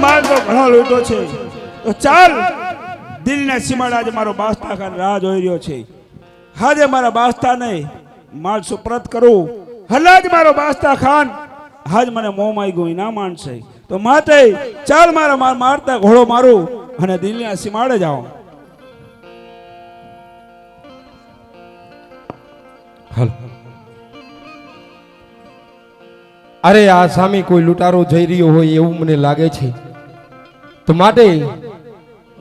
માલ તો ઘણો લૂંટો છે, તો ચાલ દિલના સીમાડે આજે મારો બાસ્તા ખાન રાહ જોઈ રહ્યો છે. આજે મારા બાસ્તાને માલ સુપ્રત કરું, હલા જ મારો બાસ્તા ખાન આજ મને મોં માગ્યું ના માનશે. તો માતે ચાલ મારા મારતા ઘોડો મારું અને દિલના સીમાડે જાઉં. અરે આ સામે કોઈ લૂંટારો જઈ રહ્યો હોય એવું મને લાગે છે, તો માટે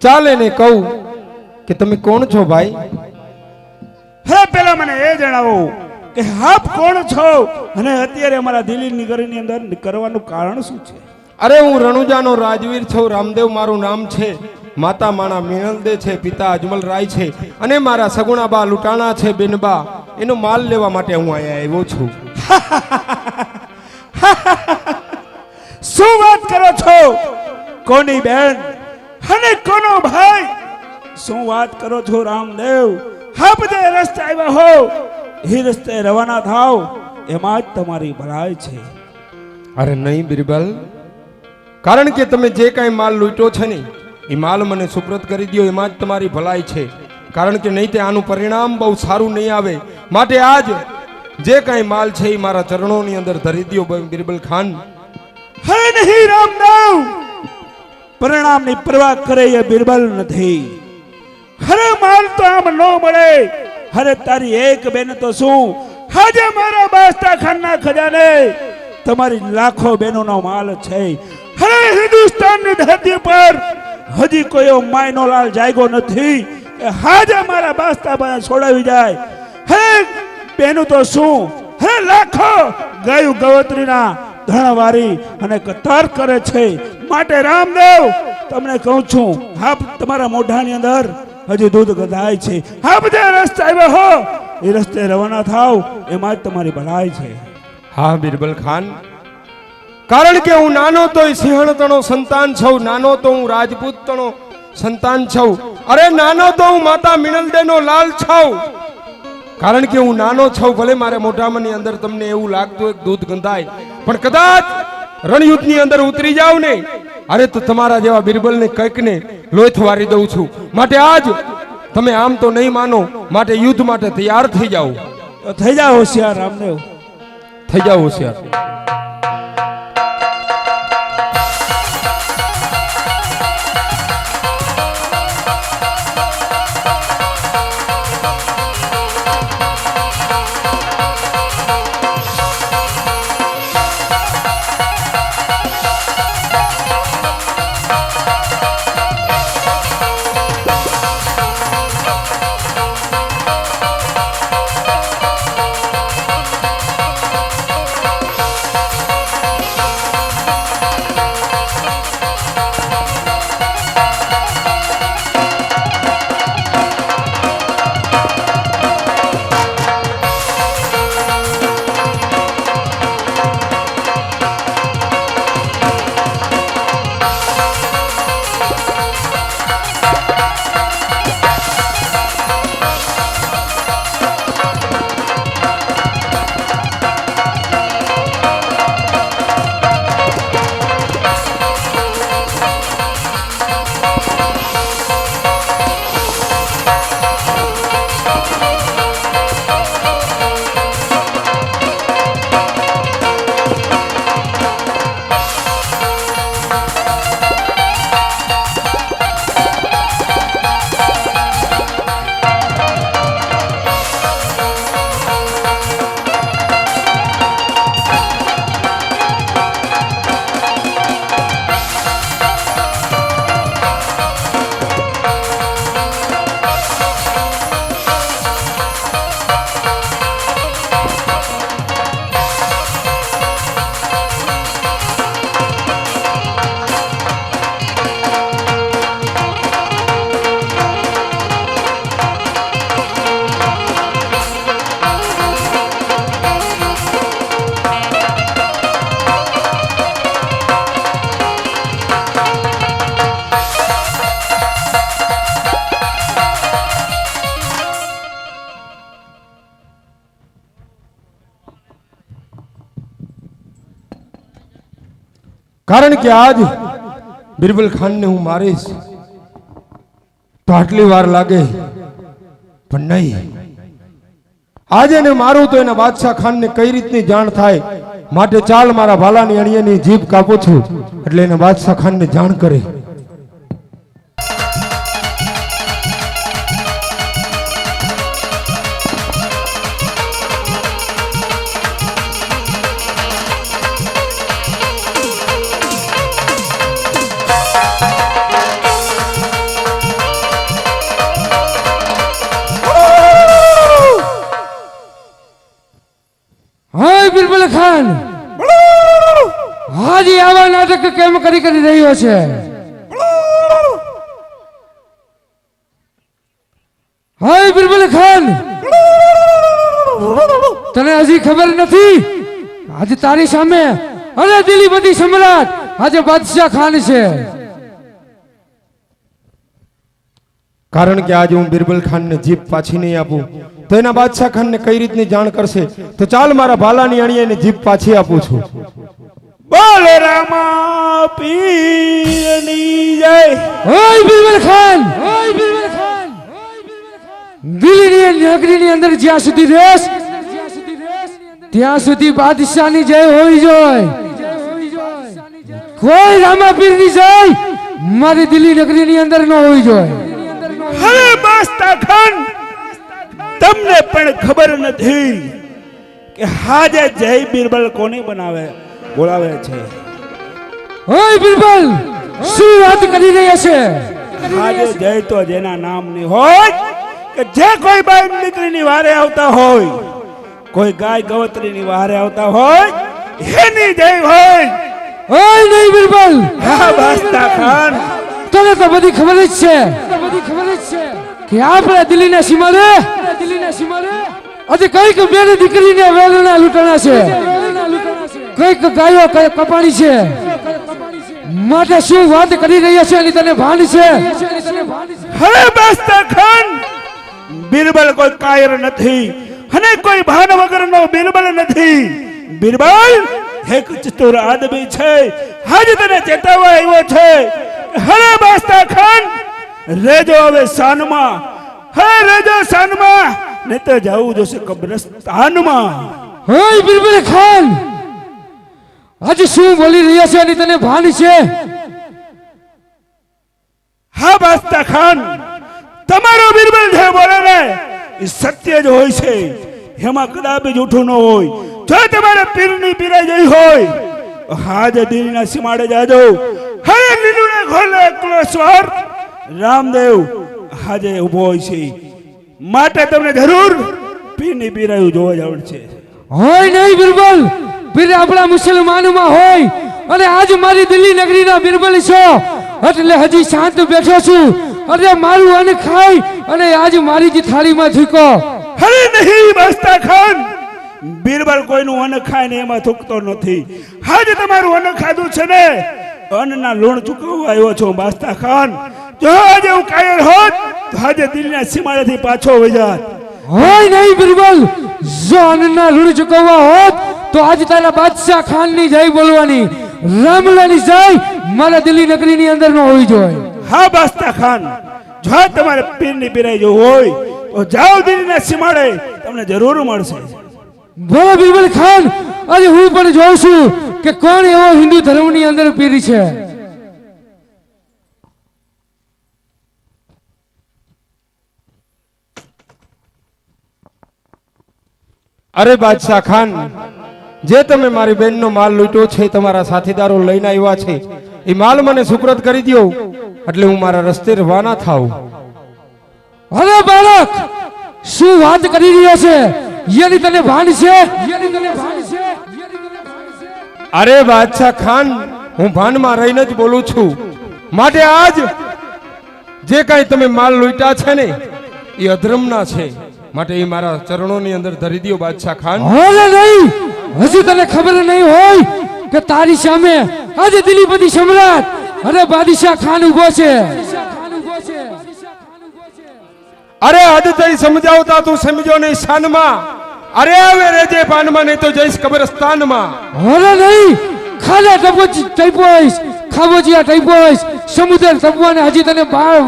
ચાલે ને કહું કે તમે કોણ છો ભાઈ? હે પેલા મને એ જણાવો કે આપ કોણ છો અને અત્યારે અમારા દિલ્હી નગરની અંદર કરવાનું કારણ શું છે? અરે હું રણુજાનો રાજવીર છું, રામદેવ મારું નામ છે, માતા માણા મિનલદે છે, પિતા અજમલ રાય છે અને મારા સગુણાબા લૂંટાણા છે બેનબા, એનો માલ લેવા માટે હું અહીંયા આવ્યો છું. શું વાત કરો છો? કોની બેન અને કોનો ભાઈ? શું વાત કરો છો રામદેવ? આપ જે રસ્તે આવ્યા હો એ રસ્તે રવાના થાવ, એમાં જ તમારી ભલાઈ છે. અરે નહીં બિરબલ, કારણ કે તમે જે કાંઈ માલ લૂંટ્યો છે ને એ માલ મને સુપ્રત કરી દો, એમાં જ તમારી ભલાઈ છે. કારણ કે નહીં તે આનું પરિણામ બહુ સારું નહીં આવે. માટે આજ જે કાંઈ માલ છે એ મારા ચરણોની અંદર ધરી દો બિરબલ ખાન. હે નહીં રામદેવ, પરિણામની પરવા કરે એ બિરબલ નથી. હરે માલ તો આમ ન મળે. હરે તારી એક બેન તો શું, આજે મારા બાસ્તા ખાનના ખજાને તમારી લાખો બહેનોનો માલ છે. હરે હિન્દુસ્તાનની ધરતી પર હજી કોઈ માયનો લાલ જાગ્યો નથી કે આજે મારા બાસ્તા પાસે છોડાવી જાય. હે બેનું તો શું, હે લાખો ગાયું ગવત્રીના ધણવારી અને કતાર કરે છે. માટે રામદેવ તમને કહું છું, આપ તમારા મોઢાની અંદર હજી દૂધ ગધાય છે. આપ જે રસ્તે આવ્યા હો એ રસ્તે રવાના થાવ, એમાં જ તમારી ભલાઈ છે. હા બિરબલ ખાન, કારણ કે હું નાનો તો સિંહણતણો સંતાન છું, નાનો તો હું રાજપૂતનો સંતાન છું, અરે નાનો તો હું માતા મિનલદેનો લાલ છું. કારણ કે હું નાનો છું, ભલે મારે મોઢામાંની અંદર તમને એવું લાગતું એક દૂધ ગંધાય, પણ કદાચ રણયુદ્ધની અંદર ઉતરી જાવ ને, અરે તો તમારા જેવા બિરબલને કંઈક ને લોહી વારી દઉં છું. માટે આજ તમે આમ તો નહીં માનો, માટે યુદ્ધ માટે તૈયાર થઈ જાઓ. તો થઈ જાઓ હોશિયાર રામદેવ, થઈ જાઓ હોશિયાર. કારણ કે આજ બિરબલ ખાનને હું મારીશ તો આટલી વાર લાગે, પણ નહીં. આજે ને મારું તો એના બાદશાહ ખાનને કઈ રીતની જાણ થાય, માટે ચાલ મારા ભાલાની અણીએની જીભ કાપું છું, એટલે એના બાદશાહ ખાનને જાણ કરે. હાય બિરબલ ખાન, હાજી આવા નાટક કેમ કરી રહ્યો છે? હાય બિરબલ ખાન, તને હજી ખબર નથી? આજે તારી સામે અરે દિલ્હી બધી સમ્રાટ આજે બાદશાહ ખાન છે. કારણ કે આજે હું બિરબલ ખાનને જીભ પાછી નહીં આપું તો એના બાદશાહ ખાનને કઈ રીતની જાણ કરશે. તો ચાલ મારા ભાલાની અણીએની જીભ પાછી આપું છું. બોલ રામા પીરની જય. હાય બિરબલ ખાન, હાય બિરબલ ખાન, દિલ્હીની નગરીની અંદર જ્યાં સુધી રહેશ ત્યાં સુધી બાદશાહની જય હોવી જોઈએ. કોઈ રામાપીરની જય મારી દિલ્હી નગરીની અંદર ન હોવી જોઈએ. હવે બાદશાહ ખાન, તમને પણ ખબર નથી કે હાજે જય બિરબલ કોને બોલાવે છે? ઓય બિરબલ, શું વાત કરી રહ્યા છે? હાજે જય તો જેના નામની હોય કે જે કોઈ બાઈ દીકરીની વારે આવતા હોય, કોઈ ગાય ગવત્રીની વારે આવતા હોય, એની જય હોય. ઓય નહીં બિરબલ, હા બાદશાહ ખાન, તને તો બધી ખબર જ છે કે આપણા દિલ્હીના સીમાડે આજે કઈક બેન દીકરીને વેલના લૂંટણા છે, કઈક ગાયો કપાણી છે. માટે શું વાત કરી રહ્યા છે એની તને ભાન છે? હવે બાદશાહ ખાન, બિરબલ કોઈ કાયર નથી અને કોઈ ભાન વગરનો બિરબલ નથી. બિરબલ એક ચતુર આદમી છે. આજે તને ચેતવવા આવ્યો છે. હવે બાદશાહ ખાન, રેજો હવે શાનમાં, હે રેજો શાનમાં, ને તો જવું જોશે કબ્રસ્તાનમાં. ઓય બિરબલ ખાન, આજે શું બોલી રહ્યા છે એની તને ભાન છે? હા બાદશાહ ખાન, તમારો બિરબલ જે બોલે ને એ સત્ય જ હોય છે, એમાં કદાપી જૂઠું ન હોય. જો તમારે પીરની પીરાઈ જઈ હોય હાજે દિલ્હીના સીમાડે જાજો. હવે લીલુને ખોલે એકલો સ્વર રામદેવ હાજે ઉભો હોય છે, માટે તમને જરૂર પીરની પીરાયું જોવા જવું છે. હોય નહીં બિરબલ, પીર આપણા મુસલમાનમાં હોય અને આજ મારી દિલ્હી નગરીના બિરબલ છો એટલે હજી શાંત બેઠો છું. અરે મારું અન્ન ખાઈ અને આજ મારી જ થાળીમાં થૂકો. હવે નહીં બાદશાહ ખાન, બિરબલ કોઈનું અન્ન ખાય ને એમાં થૂકતો નથી. આજે તમારું અન્ન ખાધું છે ને, અન્નના લોણ ચૂકવવા આવ્યો છો બાદશાહ ખાન. જો આજે હું કાયર હોત તો આજે દિલ્હીના સીમાડેથી પાછો વજાત. હોય નહીં બિરબલ, જો અન્નના ઋણ ચૂકવવા હોત તો આજ તારા બાદશાહ ખાનની જય બોલવાની, રામલાની જય મારા દિલ્હી નગરીની અંદર ન હોવી જોઈએ. હા બાદશાહ ખાન, જો તમારે પીરની પીરાઈ જવું હોય તો જાઓ દિલ્હીના સીમાડે, તમને જરૂર મળશે. બોલો બિરબલ ખાન, આજે હું પણ જોઉં છું કે કોણ એવો હિન્દુ ધર્મની અંદર પીર છે. અરે બાદશાહ ખાન, જે તમે મારી બેનનો માલ લૂંટ્યો છે, તમારા સાથીદારો લઈને આવ્યા છે, એ માલ મને સુપ્રત કરી દો એટલે હું મારા રસ્તે રવાના થાઉં. અરે બાળક, શું વાત કરી રહ્યા છે? યની તને ભાન છે? અરે બાદશાહ ખાન, હું ભાનમાં રહીને જ બોલું છું. માટે આજ જે કાંઈ તમે માલ લૂંટ્યા છે ને એ અધર્મના છે, માટે એ મારા ચરણોની અંદર ધરી દો બાદશાહ ખાન. અરે નહીં, હજી તને ખબર નહીં હોય કે તારી સામે આજે દિલ્હીપતિ સમ્રાટ અરે બાદશાહ ખાન ઉભો છે. અરે હદ થઈ સમજાવતા તું સમજો નહીં શાનમાં. અરે હવે રેજે પાનમાં, નહીં તો જઈશ કબ્રસ્તાનમાં. અરે નહીં, ખાલા ટપોચ ટાઈપોઈસ, ખાબોચિયા ટાઈપોઈસ, સમુદ્ર તપવાને હજી તને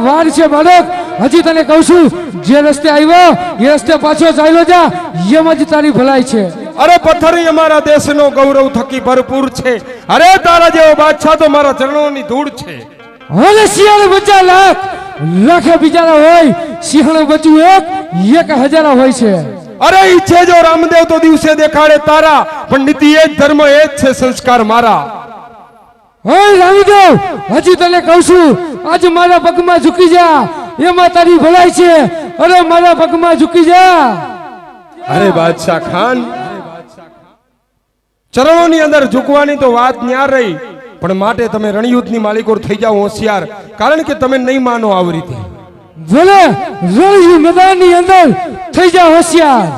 વાર છે બાળક. હજી તને કહું છું, જે રસ્તે આવ્યો એ રસ્તે પાછો ચાલ્યો જા, એમ જ તારી ભલાઈ છે. અરે પથ્થરી અમારા દેશનો ગૌરવ થકી ભરપૂર છે. અરે તારા જેવો બાદશાહ તો મારા ચરણોની ધૂળ છે. હવે શિયાળ બચા લાખ, લાખે બિચારા હોય, સિંહણ બચવું એક હજારા હોય છે. અરે ઈચ્છે જો રામદેવ તો દિવસે દેખાડે તારા, પણ નીતિ એ જ ધર્મ એ જ છે સંસ્કાર મારા. ઓય રામદેવ, હજી તને કહું છું, આજ મારા પગમાં ઝૂકી જા, એમાં તારી ભલાઈ છે. અરે મારા પગમાં ઝૂકી જા. અરે બાદશાહ ખાન, ચરણોની અંદર ઝૂકવાની તો વાત ન્યા રહી, પણ માટે તમે રણયુદ્ધની માલિકો થઈ જાઓ હોશિયાર, કારણ કે તમે નહીં માનો આવી રીતે. ભલે રણયુદ્ધ મેદાનની અંદર થઈ જા હોશિયાર.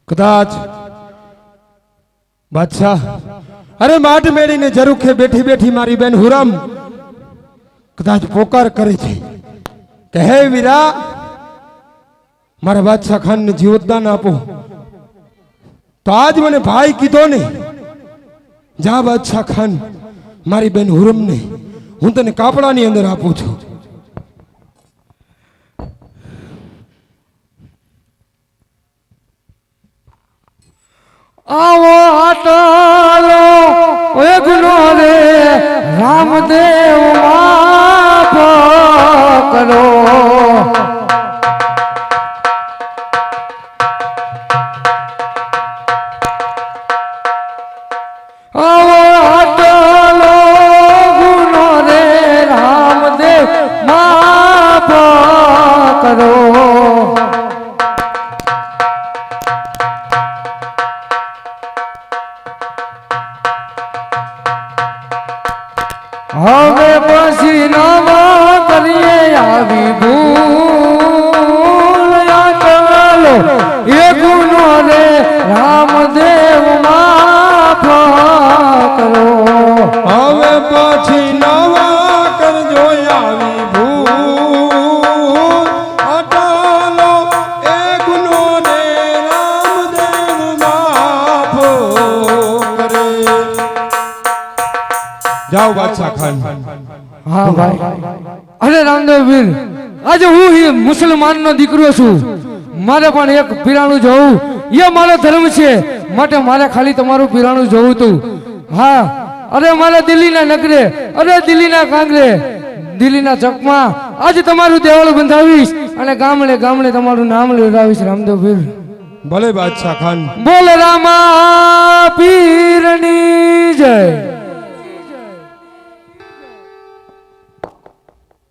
કદાચ બાદશાહ અરે માટ મેળીને ઝરૂખે બેઠી બેઠી મારી બેન હુરમ કદાચ પોકાર કરે છે કે હે વીરા મારા બાદશાહ ખાનને જીવતદાન આપો, તો આજ મને ભાઈ કીધો ને, જા બાદશાહ ખાન મારી બેન હુરમને હું તને કાપડાની અંદર આપું છું. આવો આટલો એ ગુનો રે રામદેવ માફ કરો. આવો આટલો ગુનો રે રામદેવ માફ કરો. હવે પછી નવા કરીએ આવી ભૂલ, ચાલો એ ગુનો રે રામદેવ માફ કરો. હવે પછી નવા કરજો આવી ભૂલ, અટાલો એ ગુનો રે રામદેવ માફ કરે. જાઓ બાદશાહ ખાન. હા ભાઈ. અરે રામદેવ વીર, આજે હું મુસલમાનનો દીકરો છું, મારે પણ એક પીરાણું જોવું એ મારો ધર્મ છે, માટે મારે ખાલી તમારું પીરાણું જોવું તું. હા, અરે મારે દિલ્હીના નગરે, અરે દિલ્હીના કાંગરે, દિલ્હીના ચોકમાં આજે તમારું દેવળ બંધાવીશ અને ગામડે ગામડે તમારું નામ લેવડાવીશ. રામદેવ વીર. ભલે બાદશાહ ખાન. બોલ રામા પીરની જય.